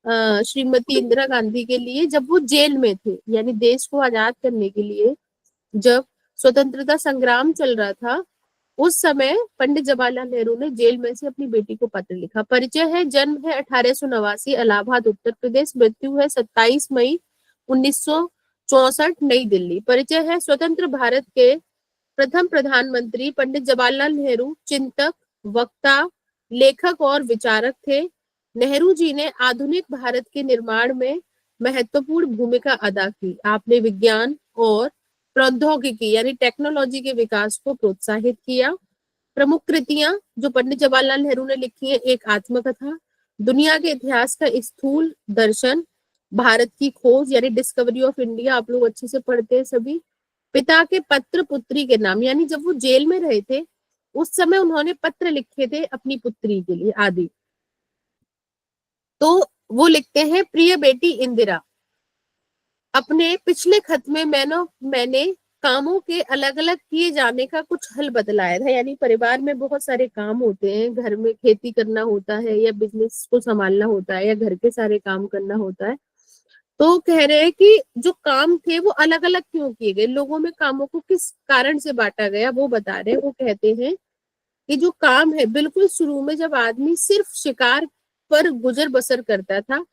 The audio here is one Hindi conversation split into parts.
श्रीमती इंदिरा गांधी के लिए जब वो जेल में थे, यानी देश को आजाद करने के लिए जब स्वतंत्रता संग्राम चल रहा था, उस समय पंडित जवाहरलाल नेहरू ने जेल में से अपनी बेटी को पत्र लिखा। परिचय है, जन्म है 1889, इलाहाबाद उत्तर प्रदेश, मृत्यु है 27 मई 1964, नई दिल्ली। परिचय है, स्वतंत्र भारत के प्रथम प्रधानमंत्री पंडित जवाहरलाल नेहरू चिंतक, वक्ता, लेखक और विचारक थे। नेहरू जी ने आधुनिक भारत के निर्माण में महत्वपूर्ण भूमिका अदा की। आपने विज्ञान और प्रौद्योगिकी यानी टेक्नोलॉजी के विकास को प्रोत्साहित किया। प्रमुख कृतियां जो पंडित जवाहरलाल नेहरू ने लिखी है, एक आत्मकथा, दुनिया के इतिहास का स्थूल दर्शन, भारत की खोज यानी डिस्कवरी ऑफ इंडिया, आप लोग अच्छे से पढ़ते हैं सभी, पिता के पत्र पुत्री के नाम, यानी जब वो जेल में रहे थे उस समय उन्होंने पत्र लिखे थे अपनी पुत्री के लिए आदि। तो वो लिखते हैं, प्रिय बेटी इंदिरा, अपने पिछले खत में मैंने कामों के अलग अलग किए जाने का कुछ हल बतलाया था। यानी परिवार में बहुत सारे काम होते हैं, घर में खेती करना होता है या बिजनेस को संभालना होता है या घर के सारे काम करना होता है। तो कह रहे हैं कि जो काम थे वो अलग अलग क्यों किए गए, लोगों में कामों को किस कारण से बांटा गया, वो बता रहे हैं। वो कहते हैं कि जो काम है, बिल्कुल शुरू में जब आदमी सिर्फ शिकार पर गुजर बसर करता था,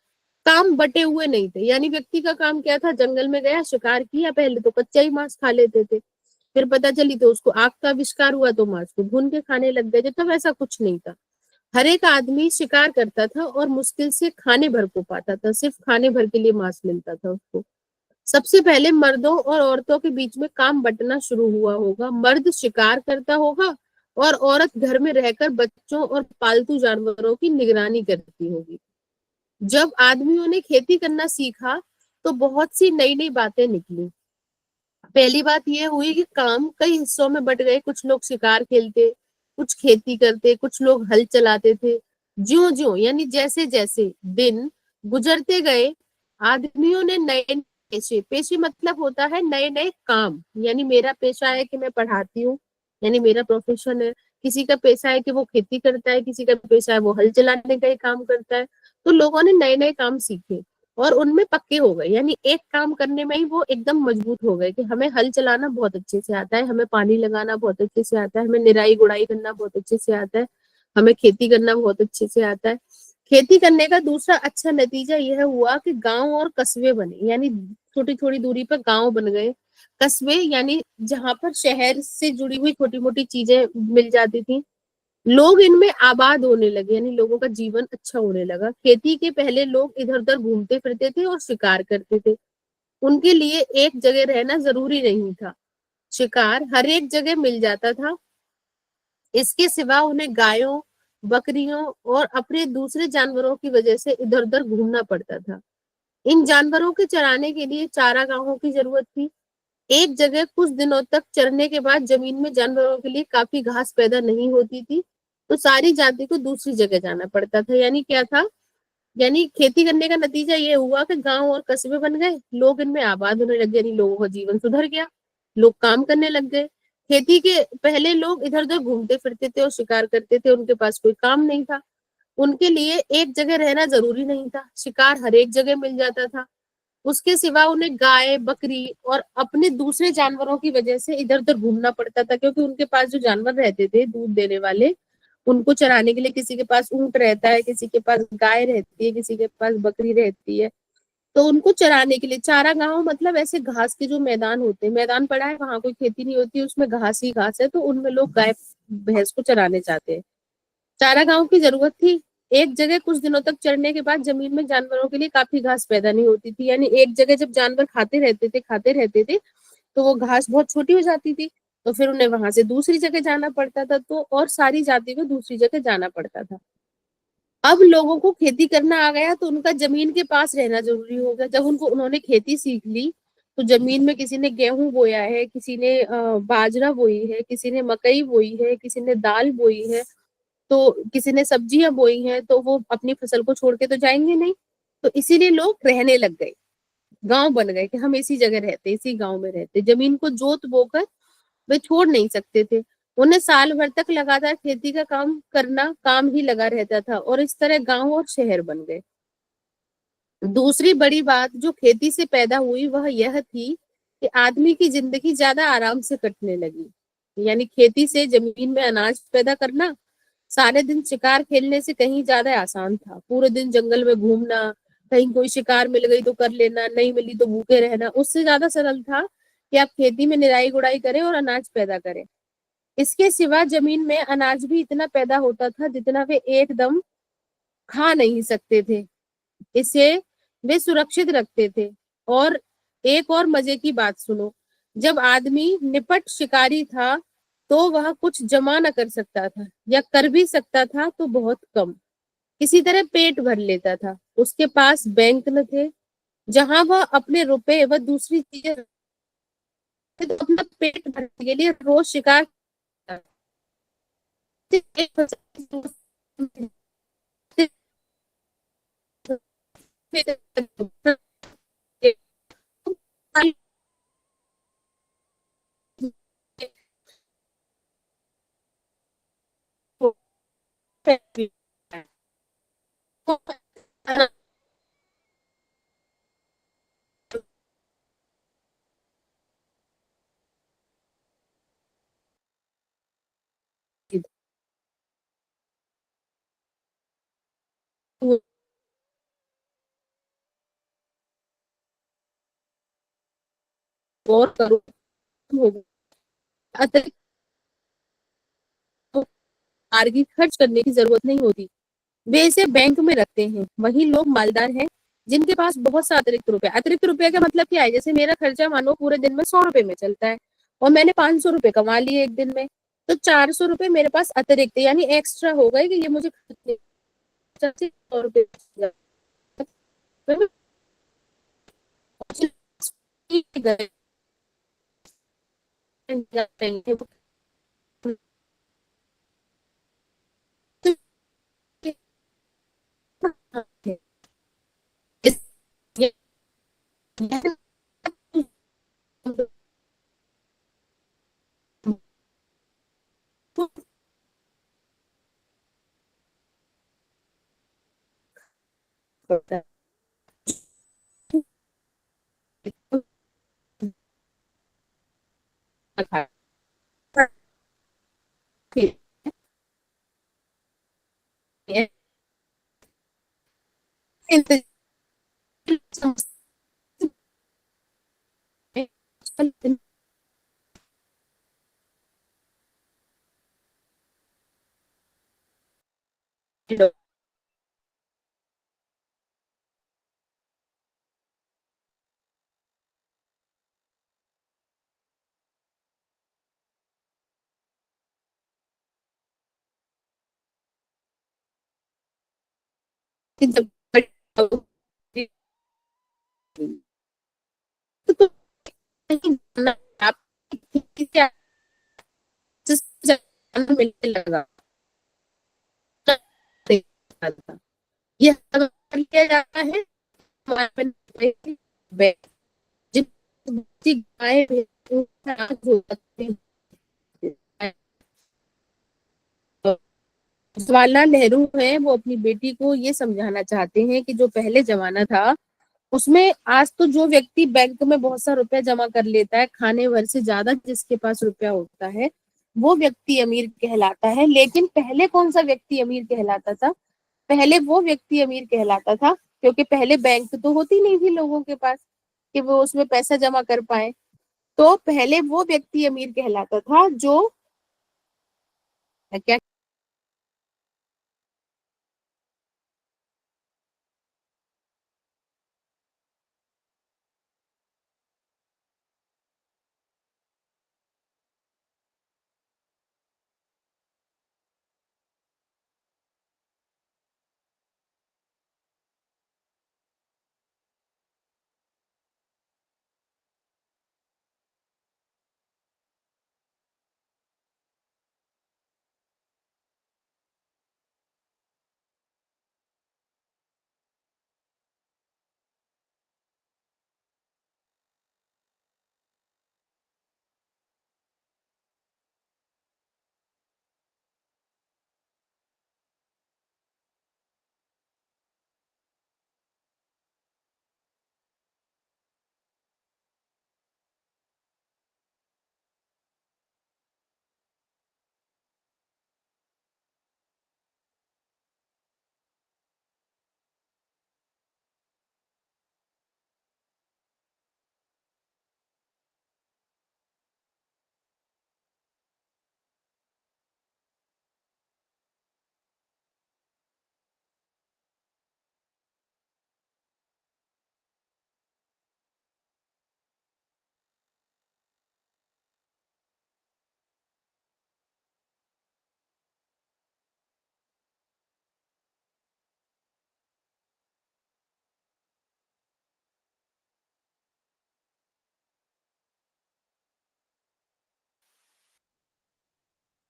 काम बटे हुए नहीं थे। यानी व्यक्ति का काम क्या था, जंगल में गया, शिकार किया, पहले तो कच्चा ही मांस खा लेते थे, फिर पता चली तो उसको आग का आविष्कार हुआ तो मांस को भून के खाने लग गए थे। तब ऐसा कुछ नहीं था, हर एक आदमी शिकार करता था और मुश्किल से खाने भर को पाता था, सिर्फ खाने भर के लिए मांस मिलता था उसको। सबसे पहले मर्दों और औरतों के बीच में काम बंटना शुरू हुआ होगा, मर्द शिकार करता होगा और औरत घर में रहकर बच्चों और पालतू जानवरों की निगरानी करती होगी। जब आदमियों ने खेती करना सीखा तो बहुत सी नई नई बातें निकली। पहली बात यह हुई कि काम कई हिस्सों में बट गए, कुछ लोग शिकार खेलते, कुछ खेती करते, कुछ लोग हल चलाते थे। ज्यो ज्यो यानी जैसे जैसे दिन गुजरते गए, आदमियों ने नए पेशे, पेशे मतलब होता है नए नए काम, यानी मेरा पेशा है कि मैं पढ़ाती हूँ, यानी मेरा प्रोफेशन है। किसी का पेशा है कि वो खेती करता है, किसी का पेशा है वो हल चलाने का ही काम करता है। तो लोगों ने नए नए काम सीखे और उनमें पक्के हो गए, यानी एक काम करने में ही वो एकदम मजबूत हो गए कि हमें हल चलाना बहुत अच्छे से आता है, हमें पानी लगाना बहुत अच्छे से आता है, हमें निराई गुड़ाई करना बहुत अच्छे से आता है, हमें खेती करना बहुत अच्छे से आता है। खेती करने का दूसरा अच्छा नतीजा यह हुआ कि गांव और कस्बे बने, यानी छोटी छोटी दूरी पर गांव बन गए। कस्बे यानी जहां पर शहर से जुड़ी हुई छोटी मोटी चीजें मिल जाती थी, लोग इनमें आबाद होने लगे, यानी लोगों का जीवन अच्छा होने लगा। खेती के पहले लोग इधर उधर घूमते फिरते थे और शिकार करते थे, उनके लिए एक जगह रहना जरूरी नहीं था, शिकार हर एक जगह मिल जाता था। इसके सिवा उन्हें गायों, बकरियों और अपने दूसरे जानवरों की वजह से इधर उधर घूमना पड़ता था। इन जानवरों के चराने के लिए चारागाहों की जरूरत थी। एक जगह कुछ दिनों तक चरने के बाद जमीन में जानवरों के लिए काफी घास पैदा नहीं होती थी, तो सारी जाति को दूसरी जगह जाना पड़ता था। यानी क्या था, यानी खेती करने का नतीजा ये हुआ कि गांव और कस्बे बन गए, लोग इनमें आबाद होने लग गए, यानी लोगों का जीवन सुधर गया, लोग काम करने लग गए। खेती के पहले लोग इधर उधर घूमते फिरते थे और शिकार करते थे, उनके पास कोई काम नहीं था, उनके लिए एक जगह रहना जरूरी नहीं था, शिकार हर एक जगह मिल जाता था। उसके सिवा उन्हें गाय, बकरी और अपने दूसरे जानवरों की वजह से इधर उधर घूमना पड़ता था, क्योंकि उनके पास जो जानवर रहते थे दूध देने वाले, उनको चराने के लिए किसी के पास ऊंट रहता है, किसी के पास गाय रहती है, किसी के पास बकरी रहती है। तो उनको चराने के लिए चारागाह मतलब ऐसे घास के जो मैदान होते हैं, मैदान पड़ा है वहां कोई खेती नहीं होती, उसमें घास ही घास है, तो उनमें लोग गाय भैंस को चराने जाते हैं। चारागाहों की जरूरत थी। एक जगह कुछ दिनों तक चरने के बाद जमीन में जानवरों के लिए काफी घास पैदा नहीं होती थी, यानी एक जगह जब जानवर खाते रहते थे तो वो घास बहुत छोटी हो जाती थी, तो फिर उन्हें वहां से दूसरी जगह जाना पड़ता था, तो और सारी जाति को दूसरी जगह जाना पड़ता था। अब लोगों को खेती करना आ गया तो उनका जमीन के पास रहना जरूरी हो गया। जब उन्होंने खेती सीख ली तो जमीन में किसी ने गेहूं बोया है, किसी ने बाजरा बोई है, किसी ने मकई बोई है, किसी ने दाल बोई है, तो किसी ने सब्जियां बोई हैं, तो वो अपनी फसल को छोड़ के तो जाएंगे नहीं, तो इसीलिए लोग रहने लग गए, गांव बन गए कि हम इसी जगह रहते, इसी गांव में रहते। जमीन को जोत बोकर वे छोड़ नहीं सकते थे, उन्हें साल भर तक लगातार खेती का काम करना काम ही लगा रहता था, और इस तरह गांव और शहर बन गए। दूसरी बड़ी बात जो खेती से पैदा हुई वह यह थी कि आदमी की जिंदगी ज्यादा आराम से कटने लगी। यानी खेती से जमीन में अनाज पैदा करना सारे दिन शिकार खेलने से कहीं ज्यादा आसान था। पूरे दिन जंगल में घूमना, कहीं कोई शिकार मिल गई तो कर लेना, नहीं मिली तो भूखे रहना, उससे ज्यादा सरल था कि आप खेती में निराई गुड़ाई करें और अनाज पैदा करें। इसके सिवा जमीन में अनाज भी इतना पैदा होता था जितना वे एकदम खा नहीं सकते थे। इसे वे सुरक्षित रखते थे। और एक और मजे की बात सुनो, जब आदमी निपट शिकारी था तो वह कुछ जमा न कर सकता था, या कर भी सकता था तो बहुत कम। किसी तरह पेट भर लेता था। उसके पास बैंक न थे जहां वह अपने रुपए व दूसरी चीजें रखते, तो अपना पेट भरने के लिए रोज शिकार करता और करो होगा अतिरिक्त आरगी खर्च करने की जरूरत नहीं होती। वे इसे बैंक में रखते हैं। वही लोग मालदार हैं जिनके पास बहुत सा अतिरिक्त रुपया का मतलब क्या है? जैसे मेरा खर्चा मानो पूरे दिन में 100 रुपए में चलता है और मैंने 500 रुपए कमा लिए एक दिन में, तो 400 रुपए मेरे पास अतिरिक्त यानी एक्स्ट्रा हो गए कि ये मुझे खर्चे 100 रुपए गए जब तो आप मिलने लगा यह अगर किया जाता है जितनी गाय हो सकती है। जवाहरलाल नेहरू है वो अपनी बेटी को ये समझाना चाहते हैं कि जो पहले जमाना था उसमें आज तो जो व्यक्ति बैंक में बहुत सा रुपया जमा कर लेता है, खाने भर से ज्यादा जिसके पास रुपया होता है, वो व्यक्ति अमीर कहलाता है। लेकिन पहले कौन सा व्यक्ति अमीर कहलाता था? पहले वो व्यक्ति अमीर कहलाता था क्योंकि पहले बैंक तो होती नहीं थी लोगों के पास कि वो उसमें पैसा जमा कर पाए। तो पहले वो व्यक्ति अमीर कहलाता था जो क्या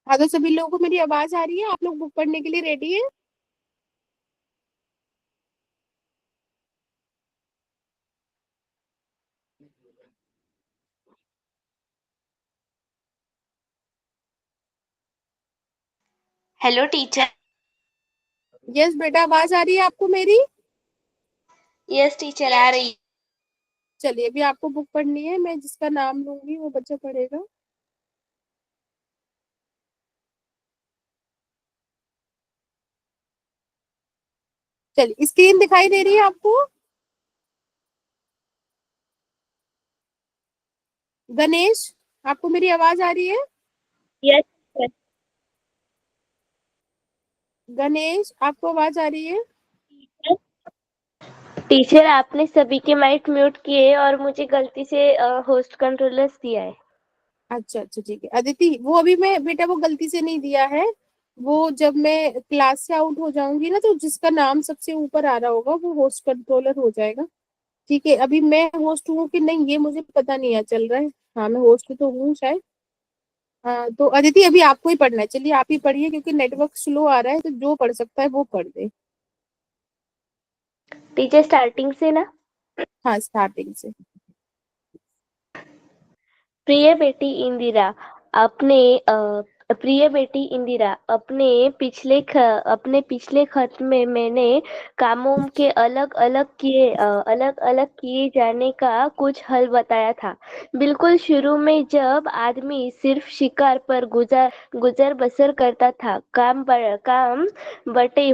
हाँ, तो सभी लोगों को मेरी आवाज आ रही है? आप लोग बुक पढ़ने के लिए रेडी है? Hello teacher. यस बेटा, आवाज आ रही है आपको मेरी? यस टीचर, आ रही। चलिए, अभी आपको बुक पढ़नी है, मैं जिसका नाम लूंगी वो बच्चा पढ़ेगा। चलिए, स्क्रीन दिखाई दे रही है आपको? गणेश, आपको मेरी आवाज आ रही है? यस गणेश, आपको आवाज आ रही है? टीचर, आपने सभी के माइक म्यूट किए और मुझे गलती से होस्ट कंट्रोलर्स दिया है। अच्छा अच्छा, ठीक है अदिति, वो अभी मैं बेटा वो गलती से नहीं दिया है। वो जब मैं क्लास से आउट हो जाऊंगी ना, तो जिसका नाम सबसे ऊपर आ रहा होगा वो होस्ट कंट्रोलर हो जाएगा। ठीक है, अभी मैं होस्ट हूँ कि नहीं ये मुझे पता नहीं है, चल रहा है। हाँ, मैं होस्ट तो हूँ शायद। हाँ, तो अदिति अभी आपको ही पढ़ना है, चलिए आप ही पढ़िए, क्योंकि नेटवर्क स्लो आ रहा है, तो जो पढ़ सकता है वो पढ़ दे। टीचर, स्टार्टिंग से ना। हाँ, स्टार्टिंग से। प्रिय बेटी इंदिरा, अपने प्रिय बेटी इंदिरा, अपने पिछले खत में मैंने कामों के अलग अलग किए जाने का कुछ हल बताया था। बिल्कुल शुरू में जब आदमी सिर्फ शिकार पर गुजर बसर करता था, काम बटे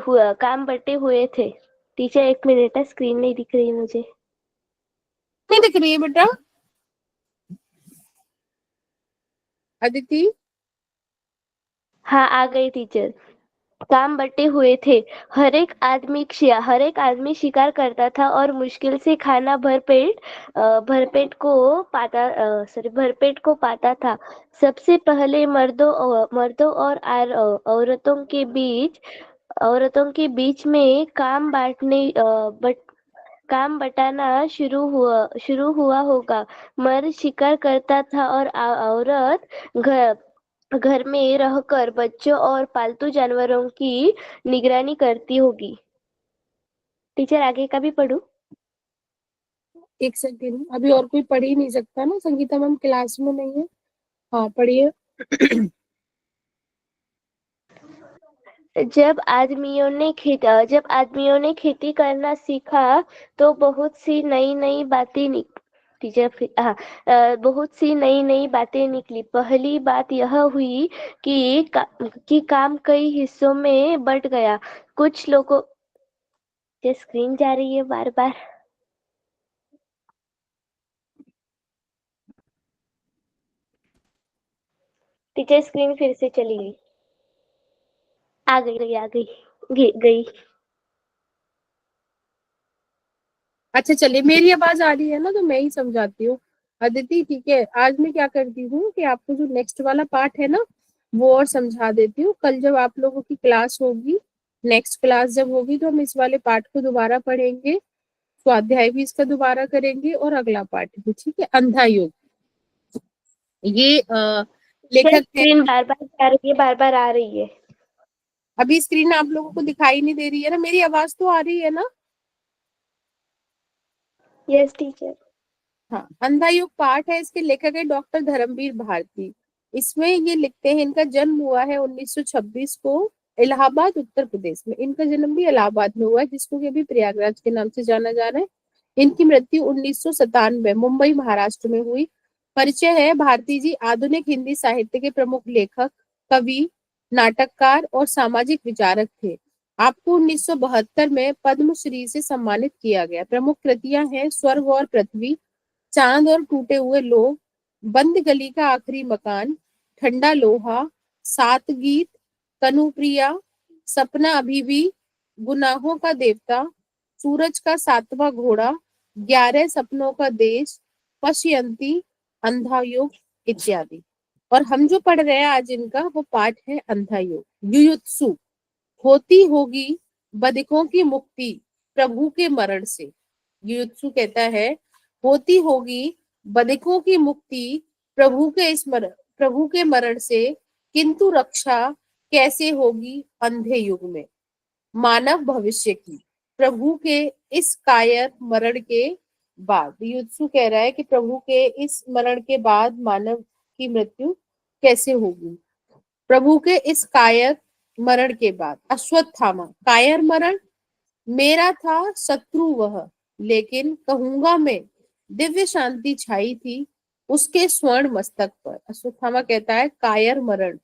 हुए थे। टीचर, एक मिनट है, स्क्रीन नहीं दिख रही मुझे। नहीं दिख रही है बेटा? अदिति। हाँ, आ गई टीचर। काम बटे हुए थे। हर एक आदमी शिकार करता था और मुश्किल से खाना भरपेट को पाता था। सबसे पहले मर्दों और औरतों के बीच में काम बटाना शुरू हुआ होगा। मर्द शिकार करता था और औरत घर घर में रहकर बच्चों और पालतू जानवरों की निगरानी करती होगी। टीचर, आगे का भी पढ़ू? एक सेकेंड, अभी और कोई पढ़ ही नहीं सकता ना, संगीता मैम क्लास में नहीं है। हाँ, पढ़िए। जब आदमियों ने खेती करना सीखा तो बहुत सी नई नई बातें निकली। पहली बात यह हुई कि काम कई हिस्सों में बंट गया। कुछ लोगों ये स्क्रीन जा रही है बार बार। टीचर, स्क्रीन फिर से चली गई। आ गई गई। अच्छा, चलिए, मेरी आवाज आ रही है ना, तो मैं ही समझाती हूँ। अदिति, ठीक है, आज मैं क्या करती हूँ कि आपको जो नेक्स्ट वाला पार्ट है ना, वो और समझा देती हूँ। कल जब आप लोगों की क्लास होगी, नेक्स्ट क्लास जब होगी, तो हम इस वाले पार्ट को दोबारा पढ़ेंगे, स्वाध्याय भी इसका दोबारा करेंगे, और अगला पार्ट भी। ठीक है, अंधा योग। ये सर, लेखक है। स्क्रीन बार बार जा रही है, बार बार आ रही है। अभी स्क्रीन आप लोगों को दिखाई नहीं दे रही है ना? मेरी आवाज तो आ रही है ना? Yes teacher. हाँ, अंधा युग पाठ है, इसके लेखक है डॉक्टर धर्मवीर भारती। इसमें ये लिखते हैं, इनका जन्म हुआ है 1926 को, इलाहाबाद उत्तर प्रदेश में। इनका जन्म भी इलाहाबाद में हुआ है, जिसको कि अभी प्रयागराज के नाम से जाना जा रहा है। इनकी मृत्यु 1997 मुंबई महाराष्ट्र में हुई। परिचय है, भारती जी आधुनिक हिंदी साहित्य के प्रमुख लेखक, कवि, नाटककार और सामाजिक विचारक थे। आपको 1972 में पद्मश्री से सम्मानित किया गया। प्रमुख कृतियां हैं स्वर्ग और पृथ्वी, चांद और टूटे हुए लोग, बंद गली का आखिरी मकान, ठंडा लोहा, सात गीत, तनुप्रिया, सपना अभी भी, गुनाहों का देवता, सूरज का सातवां घोड़ा, 11 सपनों का देश, पश्यंती, अंधा युग इत्यादि। और हम जो पढ़ रहे हैं आज, इनका वो पाठ है अंधा युग। युयुत्सु, होती होगी बधिकों की मुक्ति प्रभु के मरण से। युयुत्सु कहता है, होती होगी बधिकों की मुक्ति प्रभु के मरण से। किंतु रक्षा कैसे होगी अंधे युग में मानव भविष्य की, प्रभु के इस कायर मरण के बाद। युत्सु कह रहा है कि प्रभु के इस मरण के बाद मानव की मृत्यु कैसे होगी, प्रभु के इस कायर मरण के बाद। अश्वत्थामा, कायर मरण, मेरा था शत्रु वह, लेकिन कहूंगा मैं, दिव्य शांति छाई थी उसके स्वर्ण मस्तक पर। अश्वत्थामा कहता है कायर मरण,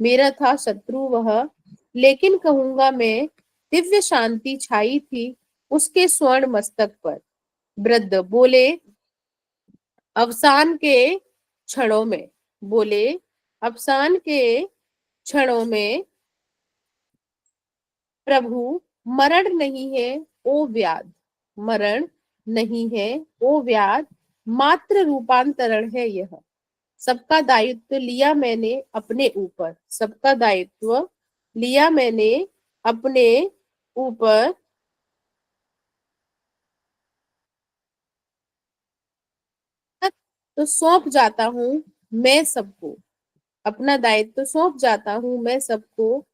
मेरा था शत्रु वह, लेकिन कहूंगा मैं, दिव्य शांति छाई थी उसके स्वर्ण मस्तक पर। वृद्ध बोले अवसान के क्षणों में, बोले अवसान के क्षणों में, प्रभु मरण नहीं है ओ व्याध, मरण नहीं है ओ व्याध, मात्र रूपांतरण है यह। सबका दायित्व लिया मैंने अपने ऊपर, सबका दायित्व लिया मैंने अपने ऊपर, तो सौंप जाता हूँ मैं सबको, अपना दायित्व सौंप जाता हूँ मैं सबको।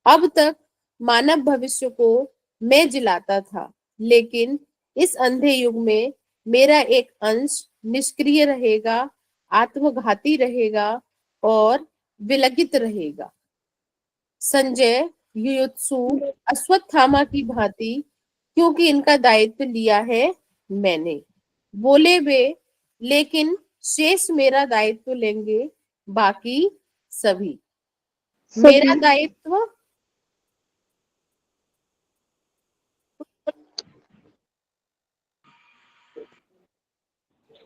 अब तक मानव भविष्य को मैं जिलाता था, लेकिन इस अंधे युग में मेरा एक अंश निष्क्रिय रहेगा, आत्मघाती रहेगा और विलगित रहेगा। संजय युयुत्सु अश्वत्थामा की भांति, क्योंकि इनका दायित्व लिया है मैंने, बोले वे, लेकिन शेष मेरा दायित्व लेंगे बाकी सभी। मेरा दायित्व,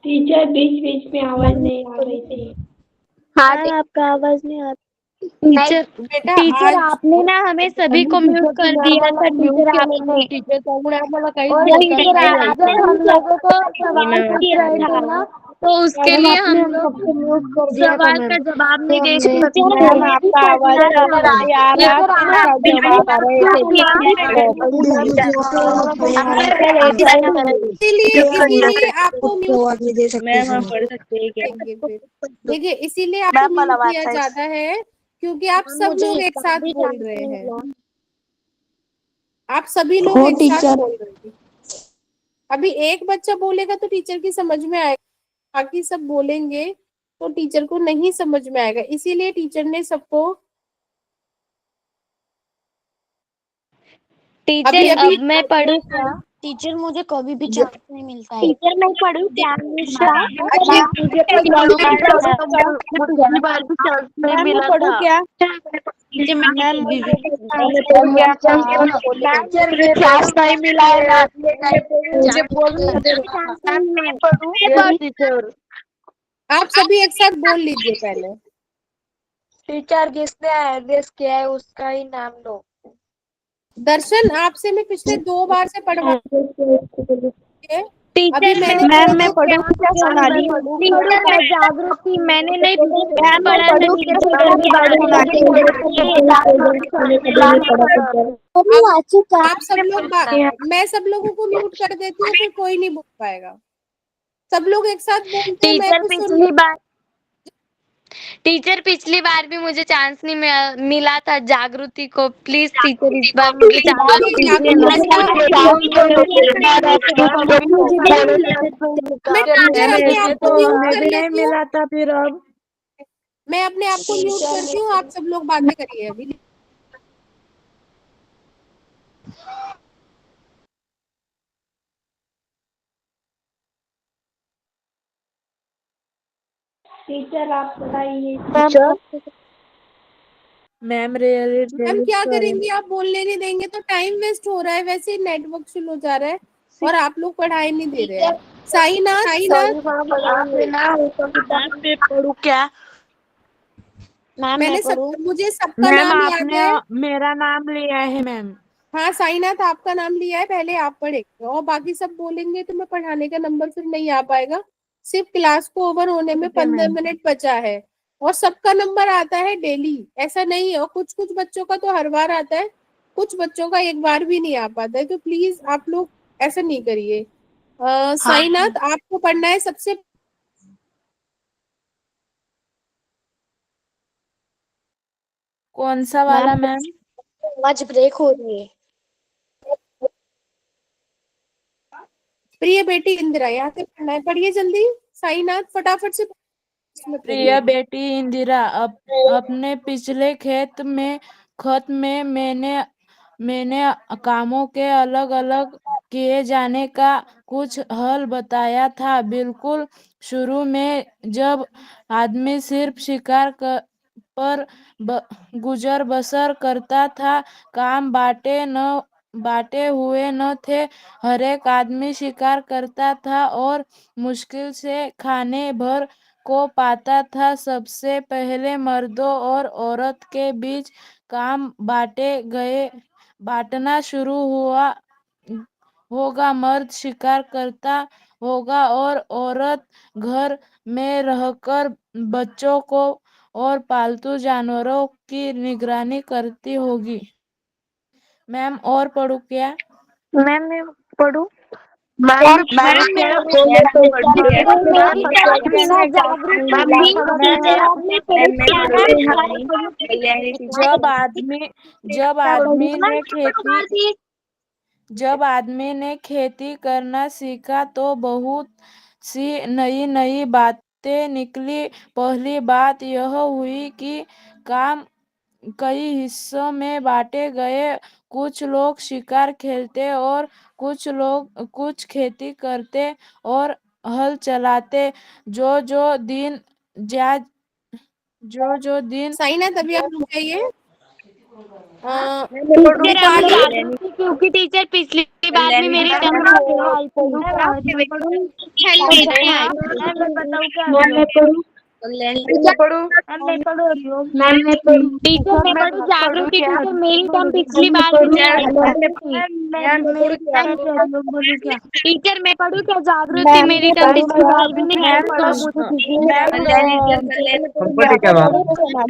टीचर बीच बीच में आवाज नहीं आ रही थी। हाँ आपका आवाज नहीं आ टीचर बेटा टीचर आज आपने ना हमें सभी को म्यूट कर दिया था टीचर आपने टीचर त्यामुळे आम्हाला काहीच और बोलता टीचर नाही अगर यायचं। हम लोगों को सवाल पूछ रहे थे ना तो उसके लिए हम लोग म्यूट कर दिया था सवाल मैम। का जवाब नहीं दे तो सकते मैम आपका आवाज टीचर नहीं आ रहा था, जवाब आ रहे थे। इसीलिए आपको म्यूट जवाब नहीं दे सकते मैम हम पढ़ सकते हैं क्या? देंगे फिर। देखिए इसीलिए आपको म्यूट किया जाता है क्योंकि आप सब लोग एक साथ बोल रहे हैं, आप सभी लोग एक साथ बोल रहे हैं। अभी एक बच्चा बोलेगा तो टीचर की समझ में आएगा, बाकी सब बोलेंगे तो टीचर को नहीं समझ में आएगा, इसीलिए टीचर ने सबको टीचर अभी अभी अब मैं पढ़ूँ क्या? टीचर मुझे कभी भी चांस नहीं मिलता है। टीचर मैं पढ़ूँ क्या अनुष्का? पिछली बार भी चांस नहीं मैम मिला पढ़ो था। क्या, टीचर मैम मैं मुझे चांस नहीं मिला है, मुझे बोलने दे। टीचर आप सभी एक साथ बोल लीजिए पहले। टीचर जिसने एड्रेस किया है उसका ही नाम लो। दर्शन आपसे मैं पिछले 2 बार से पढ़वा के, अभी मैंने मैम मैं पढ़ा पढ़ूँ क्या सोनाली? टीचर जागृति मैंने नहीं मैम मैं पढ़ा था पढ़ूँ क्या सोनाली? आप सब लोग मैं सब लोगों को म्यूट कर देती हूँ, फिर कोई नहीं बोल पाएगा। सब लोग एक साथ बोलते हैं, मैं टीचर कुछ सुन टीचर पिछली बार भी मुझे चांस नहीं मिला था जागृति को, प्लीज टीचर इस बार मुझे चांस दीजिए ना। मैं नहीं मिला था फिर अब मैं अपने आप को म्यूट करती हूँ, आप सब लोग बातें करिए अभी। टीचर आप बताइए। मैम क्या करेंगी, आप बोलने नहीं देंगे तो टाइम वेस्ट हो रहा है, वैसे ही नेटवर्क स्लो हो जा रहा है और आप लोग पढ़ाई नहीं दे रहे हैं। साईनाथ पढ़ू क्या? मैम मैं पढ़ूँ? मुझे सबका मैम नाम याद आपने है। मेरा नाम लिया है मैम। हाँ साईनाथ आपका नाम लिया है, पहले आप पढ़ेंगे और बाकी सब बोलेंगे तो मैं पढ़ाने का नंबर फिर नहीं आ पाएगा। सिर्फ क्लास को ओवर होने में 15 मिनट बचा है और सबका नंबर आता है डेली, ऐसा नहीं है। और कुछ कुछ बच्चों का तो हर बार आता है, कुछ बच्चों का एक बार भी नहीं आ पाता है, तो प्लीज आप लोग ऐसा नहीं करिए। साईनाथ आपको पढ़ना है सबसे कौन सा वाला मैम? आवाज ब्रेक हो रही है। प्रिय बेटी इंदिरा, यहाँ से पढ़ना है, पढ़िए जल्दी। साईनाथ फटाफट से प्रिय बेटी इंदिरा, अपने पिछले खत में मैंने कामों के अलग अलग किए जाने का कुछ हल बताया था। बिल्कुल शुरू में जब आदमी सिर्फ शिकार पर गुजर बसर करता था, काम बांटे हुए न थे। हर एक आदमी शिकार करता था और मुश्किल से खाने भर को पाता था। सबसे पहले मर्दों और औरत के बीच काम बांटना शुरू होगा। मर्द शिकार करता होगा और औरत घर में रहकर बच्चों को और पालतू जानवरों की निगरानी करती होगी। मैम और पढ़ूं क्या? मैम मैं पढ़ूँ? मैम जब आदमी ने खेती करना सीखा तो बहुत सी नई नई बातें निकली। पहली बात यह हुई कि काम कई हिस्सों में बांटे गए। कुछ लोग शिकार खेलते और कुछ खेती करते और हल चलाते। जो जो दिन साईनाथ अभी आप रुक जाइए। क्योंकि टीचर पिछली बार भी मेरी टीचर मैं पढ़ूं जागृति टीचर मेरी टर्म पिछली बार टीचर मैं पढ़ूं क्या जागृति मेरी टर्म पिछली बार भी नहीं मैम से पूर्ण करो। उसके बाद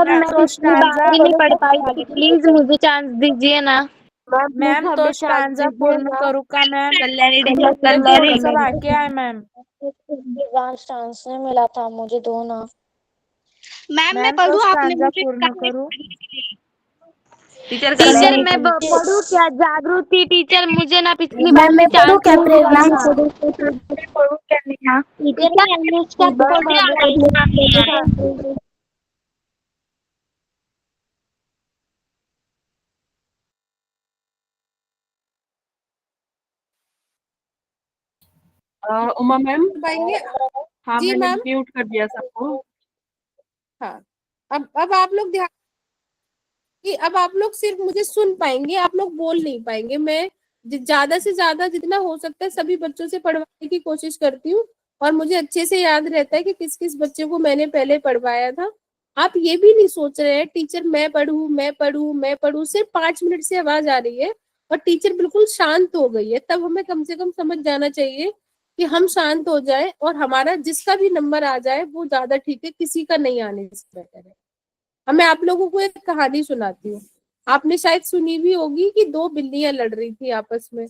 मैं पिछली बार भी नहीं पढ़ पाई थी। प्लीज मुझे चांस दीजिए ना। मैम तो स्टांजा पूर्ण करूँ का मैम? मुझे थोड़ा सा बाकी है मैम। चांस नहीं मिला था मुझे दो ना। मैम मैं मैम तो पढ़ूं आपने स्टांजा मुझे पूर्ण करूँ? टीचर मैं पढ़ूं क्या जागृति टीचर मुझे ना पिछली बार मैं भी पढ़ूं क्या प्रेरणा? उमा मैम, पाएंगे? हाँ जी मैंने मैम। म्यूट कर दिया सबको। हाँ, अब आप लोग ध्यान कि अब आप लोग सिर्फ मुझे सुन पाएंगे, आप लोग बोल नहीं पाएंगे। मैं ज्यादा से ज्यादा जितना हो सकता है सभी बच्चों से पढ़वाने की कोशिश करती हूँ, और मुझे अच्छे से याद रहता है कि किस किस बच्चे को मैंने पहले पढ़वाया था। आप ये भी नहीं सोच रहे हैं टीचर मैं पढ़ूं मैं पढ़ूं मैं पढ़ूं, सिर्फ 5 मिनट से आवाज आ रही है और टीचर बिल्कुल शांत हो गई है, तब हमें कम से कम समझ जाना चाहिए कि हम शांत हो जाए और हमारा जिसका भी नंबर आ जाए वो ज्यादा ठीक है, किसी का नहीं आने से बेहतर है। अब मैं आप लोगों को एक कहानी सुनाती हूँ। आपने शायद सुनी भी होगी कि दो बिल्लियां लड़ रही थी आपस में।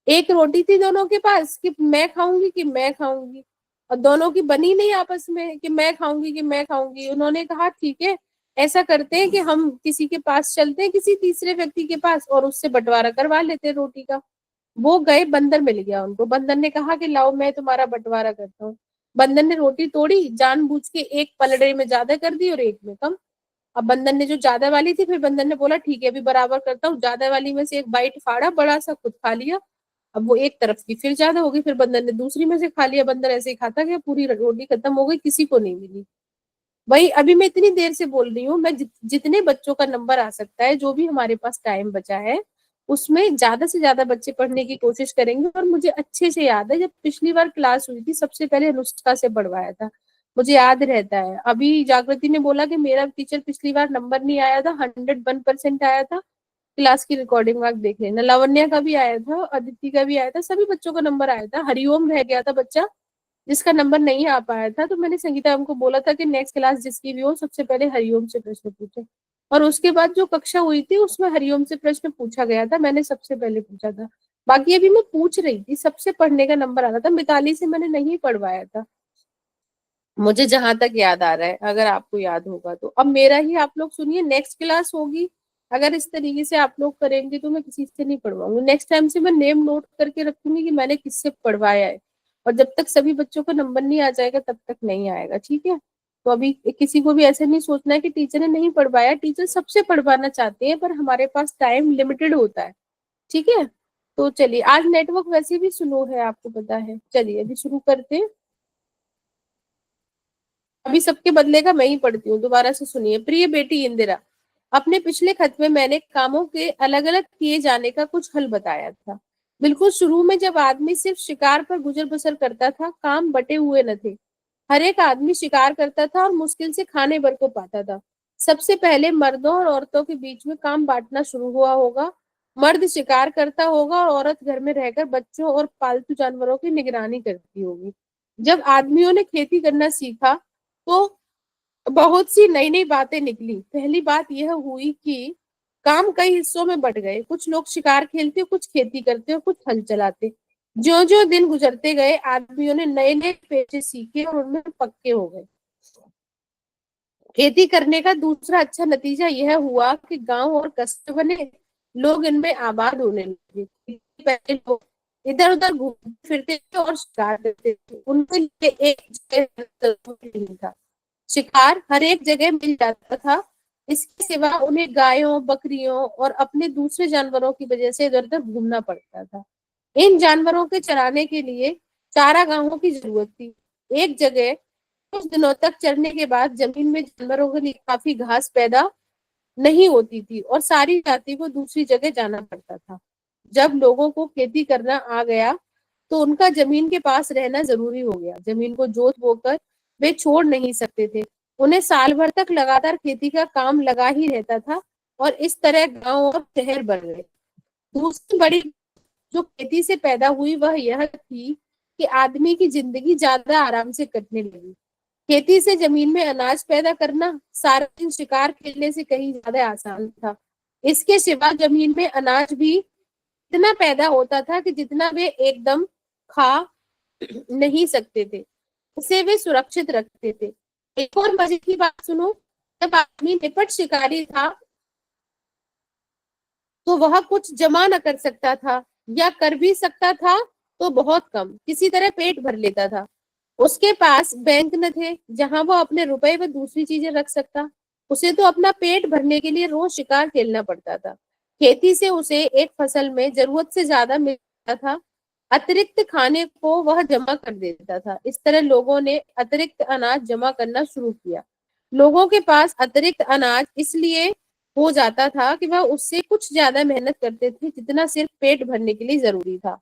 एक रोटी थी दोनों के पास कि मैं खाऊंगी कि मैं खाऊंगी, और दोनों की बनी नहीं आपस में कि मैं खाऊंगी कि मैं खाऊंगी। उन्होंने कहा ठीक है, ऐसा करते हैं कि हम किसी के पास चलते हैं, किसी तीसरे व्यक्ति के पास, और उससे बंटवारा करवा लेते हैं रोटी का। वो गए, बंदर मिल गया उनको। बंदर ने कहा कि लाओ मैं तुम्हारा बंटवारा करता हूँ। बंदर ने रोटी तोड़ी, जानबूझ के एक पलड़े में ज्यादा कर दी और एक में कम। अब बंदर ने जो ज्यादा वाली थी, फिर बंदर ने बोला ठीक है अभी बराबर करता हूँ, ज्यादा वाली में से एक बाइट फाड़ा, बड़ा सा खुद खा लिया। अब वो एक तरफ की फिर ज्यादा हो गई, फिर बंदर ने दूसरी में से खा लिया। बंदर ऐसे ही खाता गया, पूरी रोटी खत्म हो गई, किसी को नहीं मिली। वही अभी मैं इतनी देर से बोल रही हूँ, मैं जितने बच्चों का नंबर आ सकता है, जो भी हमारे पास टाइम बचा है, उसमें ज्यादा से ज्यादा बच्चे पढ़ने की कोशिश करेंगे। और मुझे अच्छे से याद है जब पिछली बार क्लास हुई थी, सबसे पहले अनुष्का से पढ़वाया था, मुझे याद रहता है। अभी जागृति ने बोला कि मेरा टीचर पिछली बार नंबर नहीं आया था, 101% आया था। क्लास की रिकॉर्डिंग आप देख लेना, लावण्या का भी आया था, अदिति का भी आया था, सभी बच्चों का नंबर आया था। हरिओम रह गया था बच्चा जिसका नंबर नहीं आ पाया था, तो मैंने संगीता हमको बोला था कि नेक्स्ट क्लास जिसकी भी हो सबसे पहले हरिओम से प्रश्न पूछे। और उसके बाद जो कक्षा हुई थी उसमें हरिओम से प्रश्न पूछा गया था, मैंने सबसे पहले पूछा था। बाकी अभी मैं पूछ रही थी, सबसे पढ़ने का नंबर आ रहा था। मिताली से मैंने नहीं पढ़वाया था। मुझे जहां तक याद आ रहा है, अगर आपको याद होगा तो। अब मेरा ही आप लोग सुनिए, नेक्स्ट क्लास होगी अगर इस तरीके से आप लोग करेंगे तो मैं किसी से नहीं पढ़वाऊंगी। नेक्स्ट टाइम से मैं नेम नोट करके रखूंगी कि मैंने किससे पढ़वाया है, और जब तक सभी बच्चों का नंबर नहीं आ जाएगा तब तक नहीं आएगा, ठीक है। तो अभी किसी को भी ऐसे नहीं सोचना है कि टीचर ने नहीं पढ़वाया, टीचर सबसे पढ़वाना चाहते हैं, पर हमारे पास टाइम लिमिटेड होता है, ठीक है। तो चलिए, आज नेटवर्क वैसे भी स्लो है, आपको पता है। चलिए अभी शुरू करते हैं। अभी सबके बदले का मैं ही पढ़ती हूँ, दोबारा से सुनिए। प्रिय बेटी इंदिरा, अपने पिछले खत में मैंने कामों के अलग अलग किए जाने का कुछ हल बताया था। बिल्कुल शुरू में जब आदमी सिर्फ शिकार पर गुजर बसर करता था, काम बटे हुए न थे। हर एक आदमी शिकार करता था और मुश्किल से खाने भर को पाता था। सबसे पहले मर्दों और औरतों के बीच में काम बांटना शुरू हुआ होगा। मर्द शिकार करता होगा और औरत घर में रहकर बच्चों और पालतू जानवरों की निगरानी करती होगी। जब आदमियों ने खेती करना सीखा तो बहुत सी नई नई बातें निकली। पहली बात यह हुई कि काम कई हिस्सों में बट गए। कुछ लोग शिकार खेलते, कुछ खेती करते और कुछ हल चलाते। ज्यो ज्यो दिन गुजरते गए, आदमियों ने नए नए पेशे सीखे और उनमें पक्के हो गए। खेती करने का दूसरा अच्छा नतीजा यह हुआ कि गांव और कस्बे बने, लोग इनमें आबाद होने लगे। पहले लोग इधर उधर घूमते फिरते थे और शिकार करते थे, उनके लिए एक जगह नहीं था। शिकार हर एक जगह मिल जाता था। इसके सिवा उन्हें गायों, बकरियों और अपने दूसरे जानवरों की वजह से इधर उधर घूमना पड़ता था। इन जानवरों के चराने के लिए चारागाहों की जरूरत थी। एक जगह कुछ दिनों तक चरने के बाद जमीन में जानवरों के लिए काफी घास पैदा नहीं होती थी और सारी जाति को दूसरी जगह जाना पड़ता था। जब लोगों को खेती करना आ गया तो उनका जमीन के पास रहना जरूरी हो गया। जमीन को जोत बोकर वे छोड़ नहीं सकते थे। उन्हें साल भर तक लगातार खेती का काम लगा ही रहता था और इस तरह गांव और शहर बन गए। दूसरी बड़ी जो खेती से पैदा हुई वह यह थी कि आदमी की जिंदगी ज्यादा आराम से कटने लगी। खेती से जमीन में अनाज पैदा करना सारा दिन शिकार खेलने से कहीं ज्यादा आसान था। इसके सिवा जमीन में अनाज भी इतना पैदा होता था कि जितना वे एकदम खा नहीं सकते थे, उसे वे सुरक्षित रखते थे। एक और मजे की बात सुनो, जब आदमी निपट शिकारी था तो वह कुछ जमा न कर सकता था, या कर भी सकता था तो बहुत कम, किसी तरह पेट भर लेता था। उसके पास बैंक न थे जहां वो अपने रुपए व दूसरी चीजें रख सकता। उसे तो अपना पेट भरने के लिए रोज शिकार खेलना पड़ता था। खेती से उसे एक फसल में जरूरत से ज्यादा मिलता था। अतिरिक्त खाने को वह जमा कर देता था। इस तरह लोगों ने अतिरिक्त अनाज जमा करना शुरू किया। लोगों के पास अतिरिक्त अनाज इसलिए हो जाता था कि वह उससे कुछ ज्यादा मेहनत करते थे जितना सिर्फ पेट भरने के लिए जरूरी था।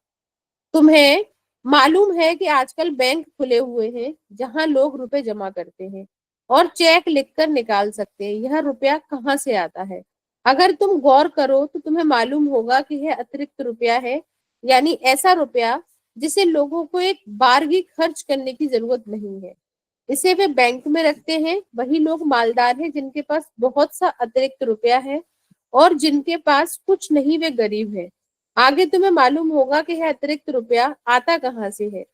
तुम्हें मालूम है कि आजकल बैंक खुले हुए हैं जहां लोग रुपए जमा करते हैं और चेक लिखकर निकाल सकते हैं। यह रुपया कहाँ से आता है? अगर तुम गौर करो तो तुम्हें मालूम होगा कि यह अतिरिक्त रुपया है, यानी ऐसा रुपया जिसे लोगों को एक बारगी खर्च करने की जरूरत नहीं है। इसे वे बैंक में रखते हैं। वही लोग मालदार हैं जिनके पास बहुत सा अतिरिक्त रुपया है, और जिनके पास कुछ नहीं वे गरीब हैं। आगे तुम्हें मालूम होगा कि यह अतिरिक्त रुपया आता कहाँ से है।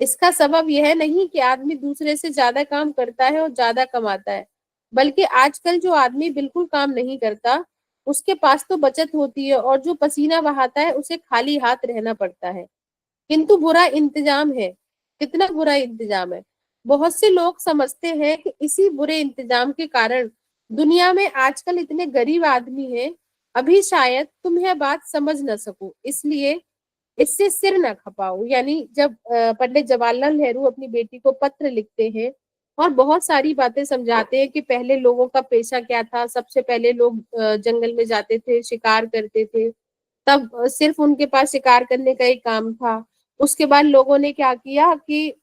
इसका सबब यह नहीं कि आदमी दूसरे से ज्यादा काम करता है और ज्यादा कमाता है, बल्कि आजकल जो आदमी बिल्कुल काम नहीं करता उसके पास तो बचत होती है, और जो पसीना बहाता है उसे खाली हाथ रहना पड़ता है। किंतु बुरा इंतजाम है। कितना बुरा इंतजाम है! बहुत से लोग समझते हैं कि इसी बुरे इंतजाम के कारण दुनिया में आजकल इतने गरीब आदमी हैं। अभी शायद तुम यह बात समझ न सको, इसलिए इससे सिर न खपाओ। यानी जब पंडित जवाहरलाल नेहरू अपनी बेटी को पत्र लिखते हैं और बहुत सारी बातें समझाते हैं कि पहले लोगों का पेशा क्या था। सबसे पहले लोग जंगल में जाते थे, शिकार करते थे, तब सिर्फ उनके पास शिकार करने का ही काम था। उसके बाद लोगों ने क्या किया कि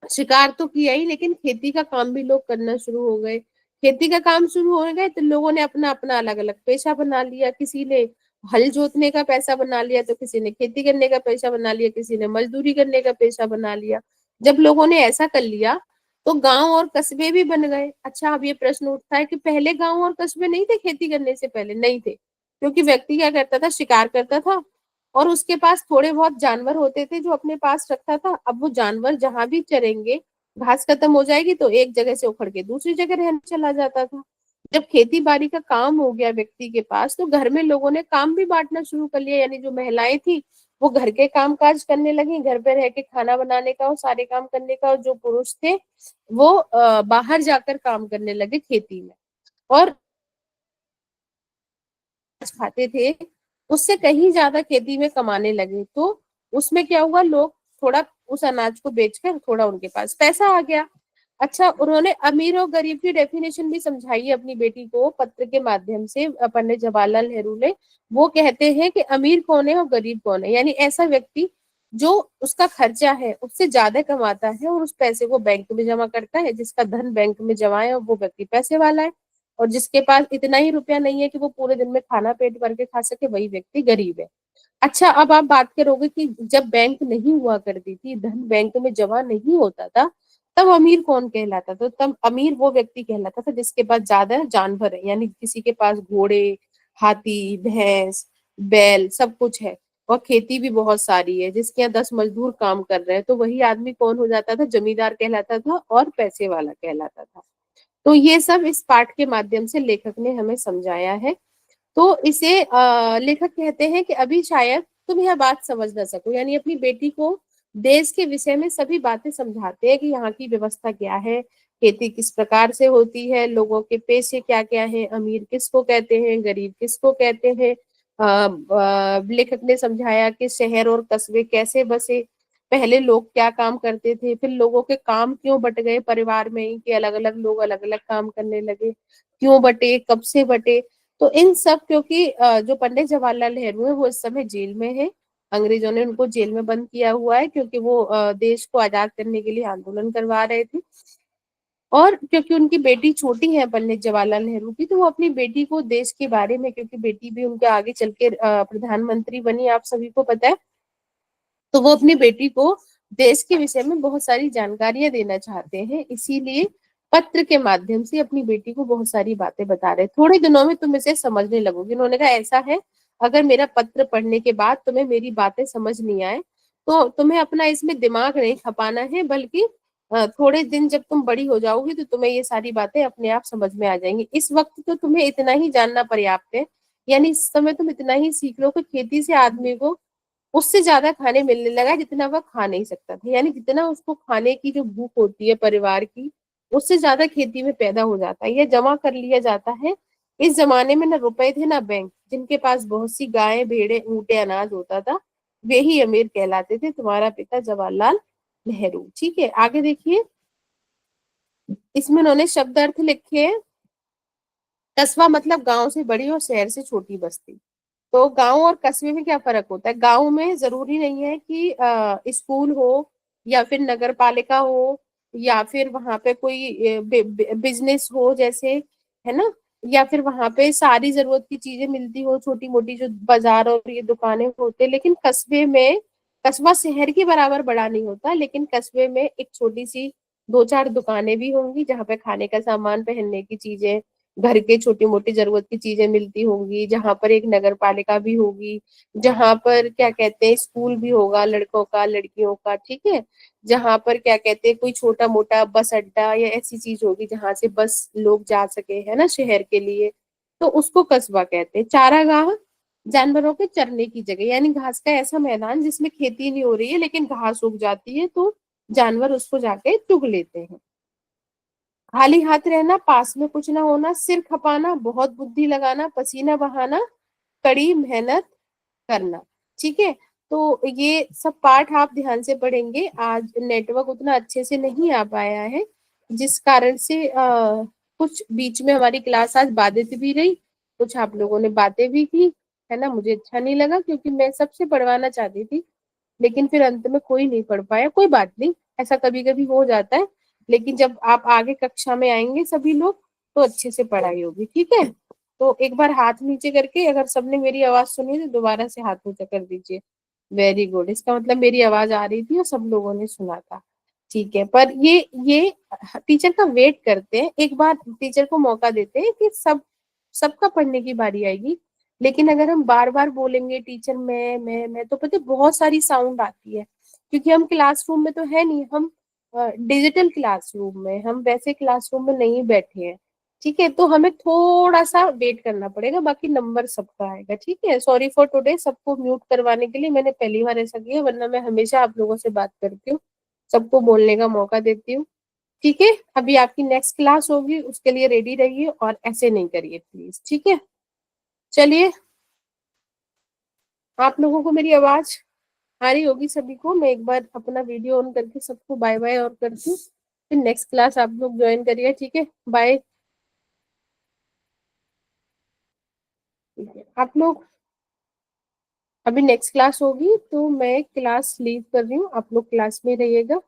शिकार तो किया ही, लेकिन खेती का काम भी लोग करना शुरू हो गए। खेती का काम शुरू हो गए तो लोगों ने अपना अपना अलग अलग पेशा बना लिया। किसी ने हल जोतने का पैसा बना लिया, तो किसी ने खेती करने का पेशा बना लिया, किसी ने मजदूरी करने का पेशा बना लिया। जब लोगों ने ऐसा कर लिया तो गांव और कस्बे भी बन गए। अच्छा, अब ये प्रश्न उठता है कि पहले गांव और कस्बे नहीं थे? खेती करने से पहले नहीं थे, क्योंकि व्यक्ति क्या करता था? शिकार करता था और उसके पास थोड़े बहुत जानवर होते थे जो अपने पास रखता था। अब वो जानवर जहां भी चरेंगे घास खत्म हो जाएगी तो एक जगह से उखड़ के दूसरी जगह रहने चला जाता था। जब खेती बाड़ी का काम हो गया व्यक्ति के पास, तो घर में लोगों ने काम भी बांटना शुरू कर लिया, यानी जो महिलाएं थी वो घर के काम काज करने लगी, घर पे रह के खाना बनाने का और सारे काम करने का, और जो पुरुष थे वो बाहर जाकर काम करने लगे खेती में, और खाते थे उससे कहीं ज्यादा खेती में कमाने लगे। तो उसमें क्या हुआ, लोग थोड़ा उस अनाज को बेचकर थोड़ा उनके पास पैसा आ गया। अच्छा, उन्होंने अमीर और गरीब की डेफिनेशन भी समझाई अपनी बेटी को पत्र के माध्यम से, पंडित जवाहरलाल नेहरू ने। वो कहते हैं कि अमीर कौन है और गरीब कौन है, यानी ऐसा व्यक्ति जो उसका खर्चा है उससे ज्यादा कमाता है और उस पैसे को बैंक में जमा करता है, जिसका धन बैंक में जमा है वो व्यक्ति पैसे वाला है, और जिसके पास इतना ही रुपया नहीं है कि वो पूरे दिन में खाना पेट भर के खा सके, वही व्यक्ति गरीब है। अच्छा, अब आप बात करोगे कि जब बैंक नहीं हुआ करती थी, धन बैंक में जमा नहीं होता था, तब अमीर कौन कहलाता था? तब अमीर वो व्यक्ति कहलाता था जिसके पास ज्यादा जानवर है, यानी किसी के पास घोड़े, हाथी, भैंस, बैल सब कुछ है, और खेती भी बहुत सारी है, जिसके यहाँ 10 मजदूर काम कर रहे हैं, तो वही आदमी कौन हो जाता था? जमींदार कहलाता था और पैसे वाला कहलाता था। तो ये सब इस पाठ के माध्यम से लेखक ने हमें समझाया है। तो इसे लेखक कहते हैं कि अभी शायद तुम यह बात समझ ना सको, यानी अपनी बेटी को देश के विषय में सभी बातें समझाते हैं कि यहाँ की व्यवस्था क्या है, खेती किस प्रकार से होती है, लोगों के पेशे क्या क्या हैं, अमीर किसको कहते हैं, गरीब किसको कहते हैं। लेखक ने समझाया कि शहर और कस्बे कैसे बसे, पहले लोग क्या काम करते थे, फिर लोगों के काम क्यों बट गए परिवार में ही, कि अलग अलग लोग अलग अलग काम करने लगे, क्यों बटे, कब से बटे। तो इन सब, क्योंकि जो पंडित जवाहरलाल नेहरू है वो इस समय जेल में है, अंग्रेजों ने उनको जेल में बंद किया हुआ है, क्योंकि वो देश को आजाद करने के लिए आंदोलन करवा रहे थे। और क्योंकि उनकी बेटी छोटी है पंडित जवाहरलाल नेहरू की, तो वो अपनी बेटी को देश के बारे में, क्योंकि बेटी भी उनके आगे चल के प्रधानमंत्री बनी, आप सभी को पता है, तो वो अपनी बेटी को देश के विषय में बहुत सारी जानकारियां देना चाहते हैं, इसीलिए पत्र के माध्यम से अपनी बेटी को बहुत सारी बातें बता रहे हैं। थोड़े दिनों में तुम इसे समझने लगोगे। उन्होंने कहा ऐसा है, अगर मेरा पत्र पढ़ने के बाद तुम्हें मेरी बातें समझ नहीं आए तो तुम्हें अपना इसमें दिमाग नहीं खपाना है, बल्कि थोड़े दिन जब तुम बड़ी हो जाओगी तो तुम्हें ये सारी बातें अपने आप समझ में आ जाएंगी। इस वक्त तो तुम्हें इतना ही जानना पर्याप्त है, यानी इस समय तुम इतना ही सीख लो कि खेती से आदमी को उससे ज्यादा खाने मिलने लगा जितना वह खा नहीं सकता था, यानी जितना उसको खाने की जो भूख होती है परिवार की, उससे ज्यादा खेती में पैदा हो जाता है, यह जमा कर लिया जाता है। इस जमाने में ना रुपए थे ना बैंक, जिनके पास बहुत सी गायें, भेड़े, ऊंटे, अनाज होता था, वे ही अमीर कहलाते थे। तुम्हारा पिता जवाहरलाल नेहरू। ठीक है, आगे देखिए, इसमें उन्होंने शब्द अर्थ लिखे हैं। कस्बा मतलब गांव से बड़ी और शहर से छोटी बस्ती। तो गांव और कस्बे में क्या फर्क होता है? गांव में जरूरी नहीं है कि स्कूल हो, या फिर नगर पालिका हो, या फिर वहां पे कोई बिजनेस हो जैसे, है ना, या फिर वहां पे सारी जरूरत की चीजें मिलती हो, छोटी मोटी जो बाजार और ये दुकानें होते। लेकिन कस्बे में, कस्बा शहर के बराबर बड़ा नहीं होता, लेकिन कस्बे में एक छोटी सी 2-4 दुकानें भी होंगी जहाँ पे खाने का सामान, पहनने की चीजें, घर के छोटी मोटी जरूरत की चीजें मिलती होंगी, जहां पर एक नगर पालिका भी होगी, जहां पर क्या कहते हैं स्कूल भी होगा लड़कों का लड़कियों का, ठीक है, जहां पर क्या कहते हैं कोई छोटा मोटा बस अड्डा या ऐसी चीज होगी जहां से बस लोग जा सके, है ना, शहर के लिए, तो उसको कस्बा कहते हैं। चारागाह, जानवरों के चरने की जगह, यानी घास का ऐसा मैदान जिसमें खेती नहीं हो रही है लेकिन घास उग जाती है, तो जानवर उसको जाके चुग लेते हैं। खाली हाथ रहना, पास में कुछ ना होना, सिर खपाना, बहुत बुद्धि लगाना, पसीना बहाना, कड़ी मेहनत करना। ठीक है, तो ये सब पाठ आप ध्यान से पढ़ेंगे। आज नेटवर्क उतना अच्छे से नहीं आ पाया है, जिस कारण से कुछ बीच में हमारी क्लास आज बाधित भी रही, कुछ आप लोगों ने बातें भी की, है ना। मुझे अच्छा नहीं लगा क्योंकि मैं सबसे पढ़वाना चाहती थी, लेकिन फिर अंत में कोई नहीं पढ़ पाया। कोई बात नहीं, ऐसा कभी कभी हो जाता है, लेकिन जब आप आगे कक्षा में आएंगे सभी लोग तो अच्छे से पढ़ाई होगी। ठीक है, तो एक बार हाथ नीचे करके अगर सबने मेरी आवाज सुनी तो दोबारा से हाथ नीचे कर दीजिए। वेरी गुड, इसका मतलब मेरी आवाज आ रही थी और सब लोगों ने सुना था। ठीक है, पर ये टीचर का वेट करते हैं, एक बार टीचर को मौका देते हैं कि सबका पढ़ने की बारी आएगी। लेकिन अगर हम बार बार बोलेंगे टीचर मैं, तो पता है बहुत सारी साउंड आती है, क्योंकि हम क्लासरूम में तो है नहीं, हम डिजिटल क्लासरूम में, हम वैसे क्लासरूम में नहीं बैठे हैं। ठीक है, तो हमें थोड़ा सा वेट करना पड़ेगा, बाकी नंबर सबका आएगा। ठीक है, सॉरी फॉर टुडे, सबको म्यूट करवाने के लिए मैंने पहली बार ऐसा किया, वरना मैं हमेशा आप लोगों से बात करती हूँ, सबको बोलने का मौका देती हूँ। ठीक है, अभी आपकी नेक्स्ट क्लास होगी, उसके लिए रेडी रहिए और ऐसे नहीं करिए प्लीज। ठीक है, चलिए, आप लोगों को मेरी आवाज आ रही होगी सभी को। मैं एक बार अपना वीडियो ऑन करके सबको बाय बाय और करती हूँ, फिर नेक्स्ट क्लास आप लोग ज्वाइन करिए। ठीक है, बाय। ठीक है, आप लोग अभी नेक्स्ट क्लास होगी तो मैं क्लास लीव कर रही हूँ, आप लोग क्लास में रहिएगा।